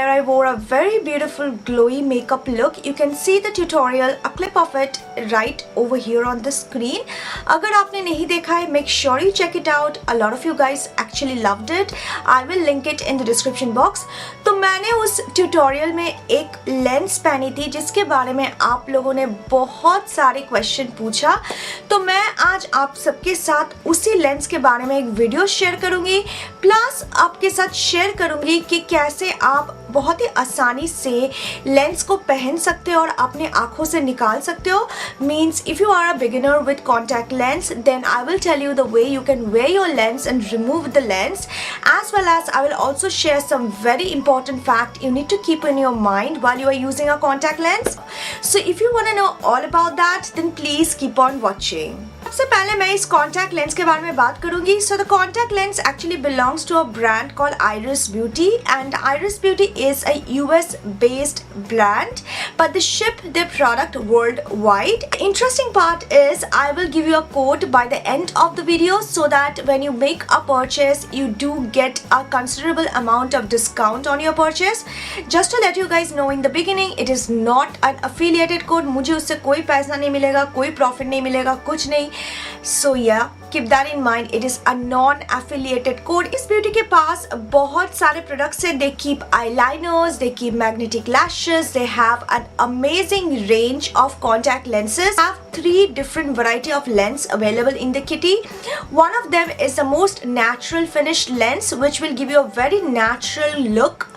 I wore a very beautiful glowy makeup look. You can see the tutorial, a clip of it right over here on the screen. अगर आपने नहीं देखा है, make sure you check it out. A lot of you guys actually loved it. I will link it in the description box. तो मैंने उस tutorial में एक लेंस पहनी थी जिसके बारे में आप लोगों ने बहुत सारे क्वेश्चन पूछा. तो मैं आज आप सबके साथ उसी लेंस के बारे में एक वीडियो शेयर करूंगी, प्लस आपके साथ शेयर करूंगी कि कैसे आप बहुत ही आसानी से लेंस को पहन सकते हो और अपने आँखों से निकाल सकते हो. Means if you are a beginner with contact lens, then I will tell you the way you can wear your lens and remove the lens, as well as I will also share some very important fact you need to keep in your mind while you are using a contact lens. So if you want to know all about that, then please keep on watching. सबसे पहले मैं इस contact lens के बारे में बात करूंगी. So the contact lens actually belongs to a brand called Iris Beauty, and Iris Beauty is a US based brand, but they ship their product worldwide. The interesting part is I will give you a code by the end of the video so that when you make a purchase you do get a considerable amount of discount on your purchase. Just to let you guys know in the beginning, it is not an affiliated code. मुझे उससे कोई पैसा नहीं मिलेगा, कोई profit नहीं मिलेगा, कुछ नहीं. So yeah, keep that in mind. It is a non-affiliated code. इस ब्यूटी के पास बहुत सारे products हैं. They keep eyeliners, they keep magnetic lashes, they have an amazing range of contact lenses. They have 3 different variety of lens available in the kitty. One of them is the most natural finished lens, which will give you a very natural look.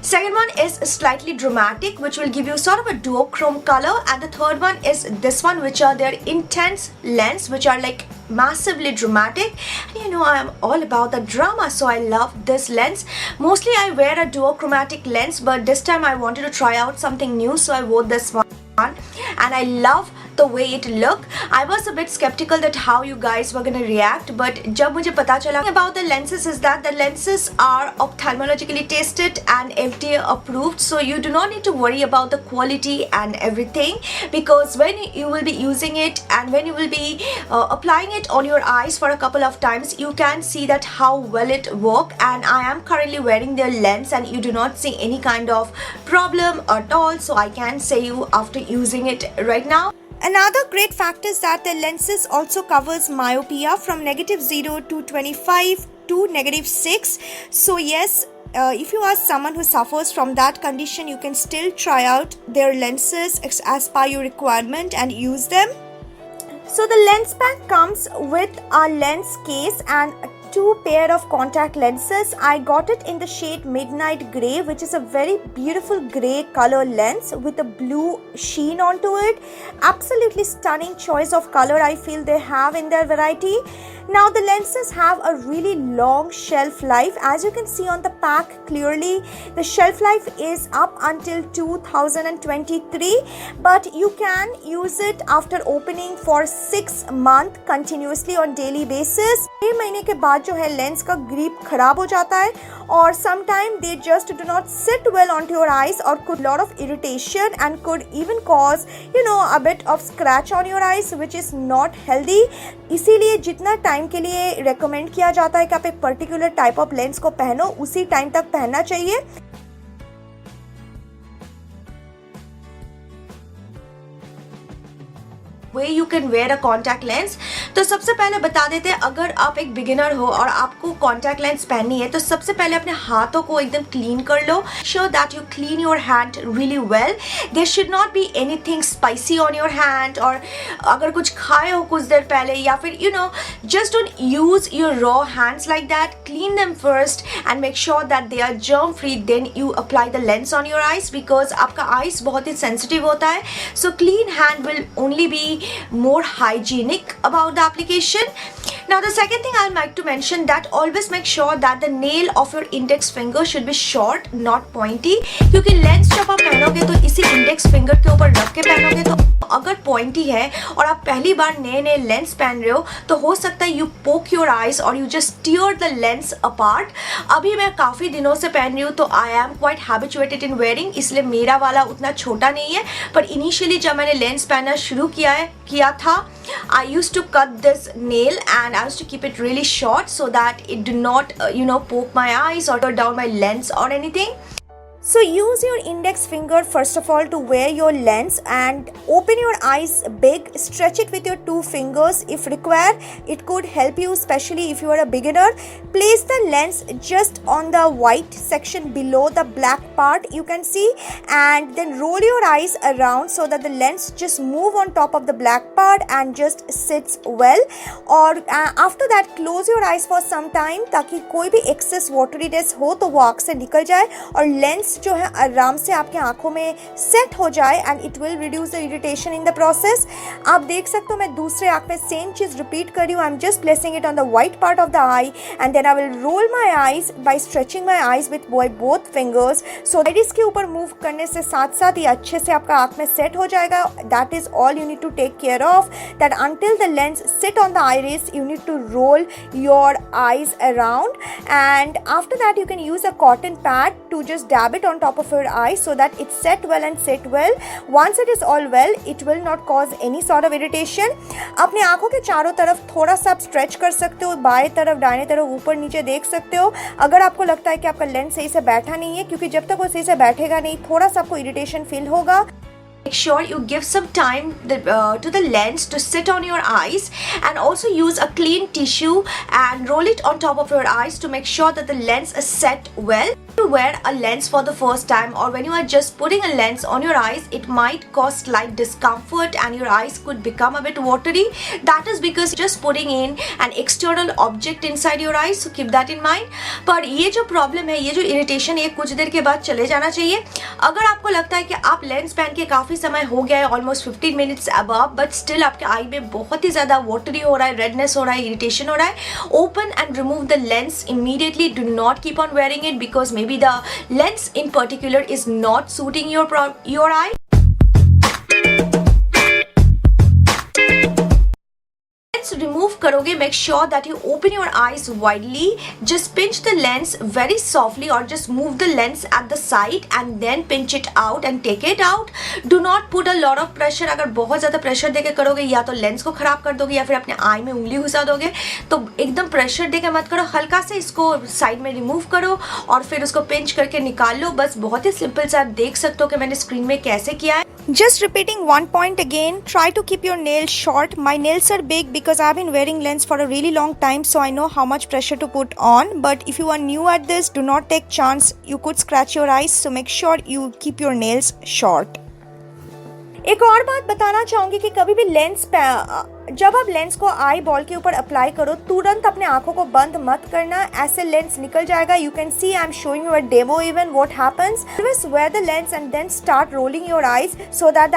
Second one is slightly dramatic, which will give you sort of a duochrome color, and the third one is this one, which are their intense lens, which are like massively dramatic. And you know I am all about the drama, so I love this lens. Mostly I wear a duochromatic lens, but this time I wanted to try out something new, so I wore this one, and I love the way it look. I was a bit skeptical that how you guys were gonna react, but जब मुझे पता चला about the lenses is that the lenses are ophthalmologically tested and FDA approved, so you do not need to worry about the quality and everything, because when you will be using it and when you will be applying it on your eyes for a couple of times, you can see that how well it work. And I am currently wearing their lens and you do not see any kind of problem at all, so I can say you after using it right now. Another great fact is that the lenses also covers myopia from -0 to 25 to -6. So yes, if you are someone who suffers from that condition, you can still try out their lenses as per your requirement and use them. So the lens pack comes with a lens case and 2 pair of contact lenses. I got it in the shade Midnight Grey, which is a very beautiful grey color lens with a blue sheen onto it. Absolutely stunning choice of color I feel they have in their variety. Now the lenses have a really long shelf life. As you can see on the pack clearly, the shelf life is up until 2023, but you can use it after opening for 6 months continuously on daily basis. 6 महीने के बाद जो है lens का grip खराब हो जाता है, और sometime they just do not sit well onto your eyes or could lot of irritation and could even cause a bit of scratch on your eyes, which is not healthy. इसीलिए जितना time के लिए recommend किया जाता है कि आप एक पर्टिकुलर टाइप ऑफ लेंस को पहनो, उसी टाइम तक पहनना चाहिए. way you can wear a contact lens. तो सबसे पहले बता देते हैं, अगर आप एक बिगिनर हो और आपको कॉन्टैक्ट लेंस पहननी है तो सबसे पहले अपने हाथों को एकदम क्लीन कर लो. Sure that you clean your hand really well. There should not be anything spicy on your hand, और अगर कुछ खाए हो कुछ देर पहले या फिर just don't use your raw hands like that. Clean them first and make sure that they are germ free. Then you apply the lens on your eyes, because आपका eyes बहुत ही sensitive होता है. So clean hand will only be more hygienic about the application. Now the second thing I'd like to mention that always make sure that the nail of your index finger should be short, not pointy, क्योंकि lens जब आप पहनोगे तो इसी index finger के ऊपर रख के पहनोगे, तो अगर पॉइंटी है और आप पहली बार नए लेंस पहन रहे हो तो हो सकता है यू पोक योर आईज और you just tier the lens apart. अभी मैं काफ़ी दिनों से पहन रही हूँ तो I am quite habituated in wearing, इसलिए मेरा वाला उतना छोटा नहीं है. पर इनिशियली जब मैंने लेंस पहनना शुरू किया था, I used to cut this nail and I used to keep it really short so that it do not poke my eyes or down my lens or anything. So use your index finger first of all to wear your lens and open your eyes big, stretch it with your two fingers if required. It could help you, especially if you are a beginner. Place the lens just on the white section below the black part you can see, and then roll your eyes around so that the lens just move on top of the black part and just sits well. Or after that close your eyes for some time ताकि कोई भी excess wateriness हो तो वो आँख से निकल जाए और लेंस जो है आराम से आपके आंखों में सेट हो जाए, and it will reduce the irritation in the process. आप देख सकते हो मैं दूसरे आंख में सेम चीज रिपीट कर रही हूँ. I am just placing it on the white part of the eye and then I will roll my eyes by stretching my eyes with both fingers. So iris के ऊपर मूव करने से साथ साथ ये अच्छे से आपका आंख में सेट हो जाएगा. That is all you need to take care of, that until the lens sit on the iris you need to roll your eyes around, and after that you can use a cotton pad to just dab it on top of your eye so that it set well and sit well. Once it is all well, it will not cause any sort of irritation. अपने आंखों के चारों तरफ थोड़ा सा आप stretch कर सकते हो, बाएं तरफ दाएं तरफ ऊपर नीचे देख सकते हो अगर आपको लगता है कि आपका लेंस सही से बैठा नहीं है, क्योंकि जब तक वो सही से बैठेगा नहीं थोड़ा सा आपको इरिटेशन फील होगा. Make sure you give some time to the lens to sit on your eyes, and also use a clean tissue and roll it on top of your eyes to make sure that the lens is set well. To wear a lens for the first time, or when you are just putting a lens on your eyes, it might cause slight discomfort and your eyes could become a bit watery. That is because you're just putting in an external object inside your eyes, so keep that in mind. पर ये जो problem है, ये जो irritation है, कुछ देर के बाद चले जाना चाहिए. अगर आपको लगता है कि आप लेंस पहन के काफ़ी समय हो गया है, almost 15 minutes above, but still आपके आई में बहुत ही ज़्यादा वाटरी हो रहा है, रेडनेस हो रहा है, इरिटेशन हो रहा है, open and remove the lens immediately. Do not keep on wearing it because maybe the lens in particular is not suiting your eye. Remove karoge, make sure that you open your eyes widely. Just pinch the lens very softly, or just move the lens at the side and then pinch it out and take it out. Do not put a lot of pressure. अगर बहुत ज़्यादा pressure देके करोगे या तो lens को ख़राब कर दोगे या फिर अपने आई में उंगली घुसा दोगे. तो एकदम प्रेशर देके मत करो, हल्का से इसको साइड में रिमूव करो और फिर उसको पिंच करके निकाल लो. बस बहुत ही सिंपल से आप देख सकते हो कि मैंने स्क्रीन में कैसे किया है. Just repeating one point again, try to keep your nails short. My nails are big because I've been wearing lens for a really long time, so I know how much pressure to put on. But if you are new at this, do not take chance. You could scratch your eyes, so make sure you keep your nails short. एक और बात बताना चाहूँगी कि कभी भी lens जब आप लेंस को आई बॉल के ऊपर अप्लाई करो तुरंत अपने आंखों को बंद मत करना, ऐसे लेंस निकल जाएगा. You can see I am showing you a demo even what happens. Always wear the lens and then start rolling your eyes so that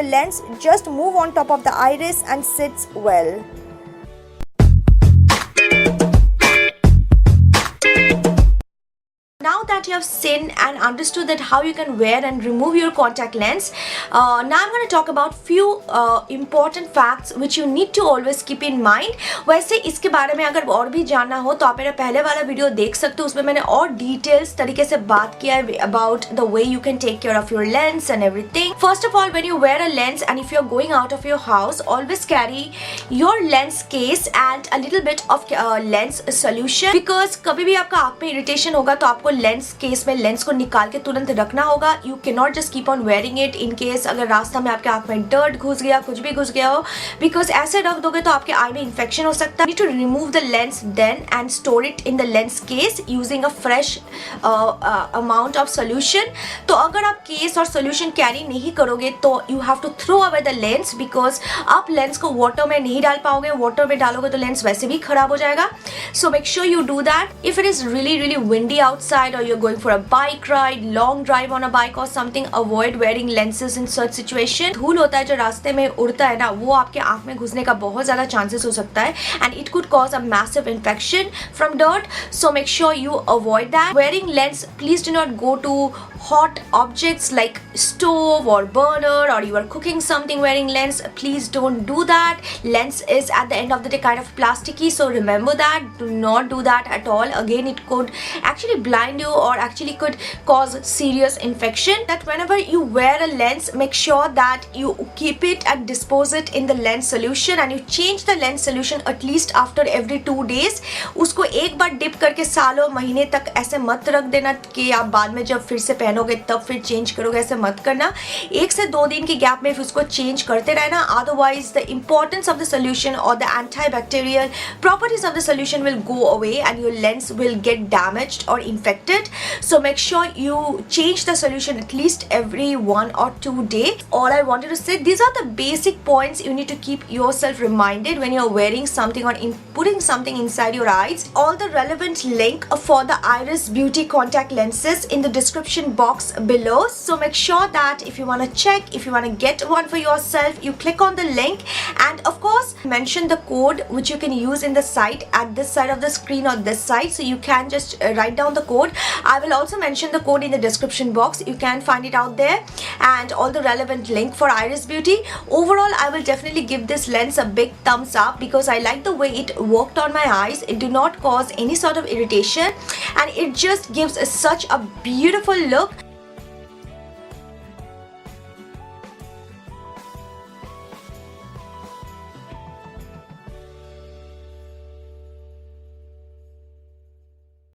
the lens just move on top of the iris and sits well. Now that you have seen and understood that how you can wear and remove your contact lens, now I'm going to talk about few important facts which you need to always keep in mind. वैसे इसके बारे में अगर और भी जानना हो तो आप मेरा पहले वाला वीडियो देख सकते हो, उसमें मैंने और डिटेल्स तरीके से बात किया है about the way you can take care of your lens and everything. First of all, when you wear a lens and if you're going out of your house, always carry your lens case and a little bit of lens solution, because कभी भी आपका आँख में irritation होगा तो आपको lens case में lens को निकाल के तुरंत रखना होगा. You can not just keep on wearing it in case अगर रास्ता में आपके आँख में डर्ट घुस गया, कुछ भी घुस गया हो, बिकॉज ऐसे रख दोगे तो आपके आई में इन्फेक्शन हो सकता है. Need to remove the lens then and store it in the lens case using a fresh amount of solution. तो अगर आप केस और सोल्यूशन कैरी नहीं करोगे तो you have to throw away the lens, because आप लेंस को water में नहीं डाल पाओगे. वाटर में डालोगे तो लेंस वैसे भी खराब हो जाएगा. So make sure you do that. If it is really windy outside or you're going for a bike ride, long drive on a bike or something, avoid wearing lenses in such situation. धूल होता है जो रास्ते में उड़ता है ना, वो आपके आँख में घुसने का बहुत ज़्यादा चांसेस हो सकता है and it could cause a massive infection from dirt. So make sure you avoid that. Wearing lens, please do not go to hot objects like stove or burner, or you are cooking something wearing lens. Please don't do that. Lens is at the end of the day kind of plasticky, so remember that. Do not do that at all. Again, it could actually blind you or actually could cause serious infection. That whenever you wear a lens, make sure that you keep it and dispose it in the lens solution, and you change the lens solution at least after every 2 days. उसको एक बार dip करके सालों महीने तक ऐसे मत रख देना कि आप बाद में जब फिर से पहनोगे तब फिर चेंज करोगे, ऐसे मत करना. 1 से 2 दिन के गैप में फिर उसको चेंज करते रहना. Otherwise the importance of the solution और the antibacterial properties of the solution will go away and your lens will get damaged or infected. So make sure you change the solution at least every 1 or 2 days. All I wanted to say, these are the basic points you need to keep yourself reminded when you're wearing something or putting something inside your eyes. All the relevant link for the Iris Beauty contact lenses in the description box below. So make sure that if you want to check, if you want to get one for yourself, you click on the link, and of course mention the code which you can use in the site at this side of the screen or this side. So you can just write down the code. I will also mention the code in the description box. You can find it out there, and all the relevant link for Iris Beauty. Overall, I will definitely give this lens a big thumbs up because I like the way it worked on my eyes. It did not cause any sort of irritation, and it just gives such a beautiful look.